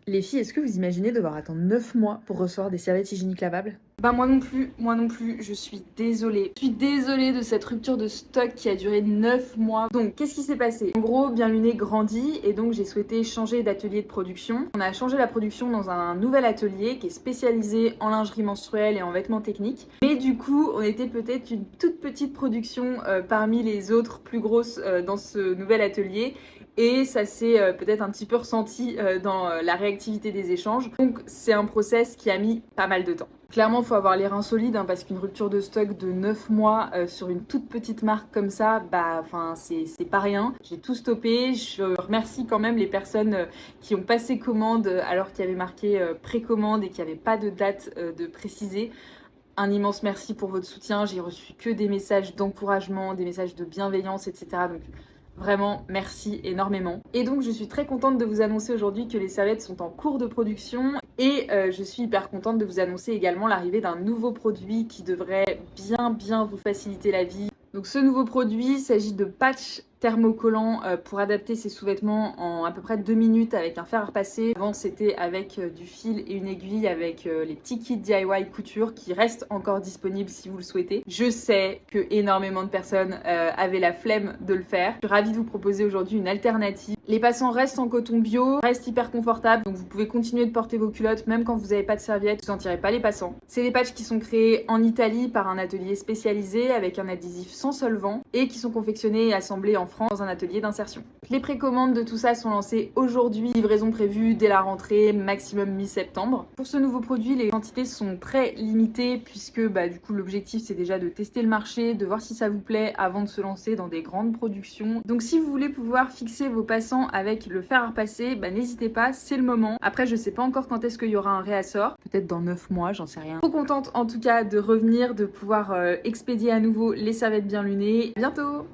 Les filles, est-ce que vous imaginez devoir attendre 9 mois pour recevoir des serviettes hygiéniques lavables? Bah moi non plus, je suis désolée. Je suis désolée de cette rupture de stock qui a duré 9 mois. Donc, qu'est-ce qui s'est passé? En gros, Bien Luné grandit et donc j'ai souhaité changer d'atelier de production. On a changé la production dans un nouvel atelier qui est spécialisé en lingerie menstruelle et en vêtements techniques. Mais du coup, on était peut-être une toute petite production parmi les autres plus grosses dans ce nouvel atelier. Et ça s'est peut-être un petit peu ressenti dans la réactivité des échanges. Donc c'est un process qui a mis pas mal de temps. Clairement, il faut avoir les reins solides parce qu'une rupture de stock de 9 mois sur une toute petite marque comme ça, c'est pas rien. J'ai tout stoppé. Je remercie quand même les personnes qui ont passé commande alors qu'il y avait marqué précommande et qu'il n'y avait pas de date de précisée. Un immense merci pour votre soutien. J'ai reçu que des messages d'encouragement, des messages de bienveillance, etc. Donc vraiment, merci énormément. Et donc, je suis très contente de vous annoncer aujourd'hui que les serviettes sont en cours de production et je suis hyper contente de vous annoncer également l'arrivée d'un nouveau produit qui devrait bien vous faciliter la vie. Donc, ce nouveau produit, il s'agit de patchs thermocollants pour adapter ses sous-vêtements en à peu près 2 minutes avec un fer à repasser. Avant, c'était avec du fil et une aiguille avec les petits kits DIY couture qui restent encore disponibles si vous le souhaitez. Je sais que énormément de personnes avaient la flemme de le faire. Je suis ravie de vous proposer aujourd'hui une alternative. Les passants restent en coton bio, restent hyper confortables, donc vous pouvez continuer de porter vos culottes même quand vous n'avez pas de serviette, vous sentirez pas les passants. C'est des patchs qui sont créés en Italie par un atelier spécialisé avec un adhésif sans solvant et qui sont confectionnés et assemblés en France dans un atelier d'insertion. Les précommandes de tout ça sont lancées aujourd'hui, livraison prévue dès la rentrée, maximum mi-septembre. Pour ce nouveau produit, les quantités sont très limitées puisque du coup l'objectif c'est déjà de tester le marché, de voir si ça vous plaît avant de se lancer dans des grandes productions. Donc si vous voulez pouvoir fixer vos passants avec le fer à repasser, n'hésitez pas, c'est le moment. Après je sais pas encore quand est-ce qu'il y aura un réassort, peut-être dans 9 mois, j'en sais rien. Trop contente en tout cas de revenir, de pouvoir expédier à nouveau les serviettes Bien Luné. À bientôt!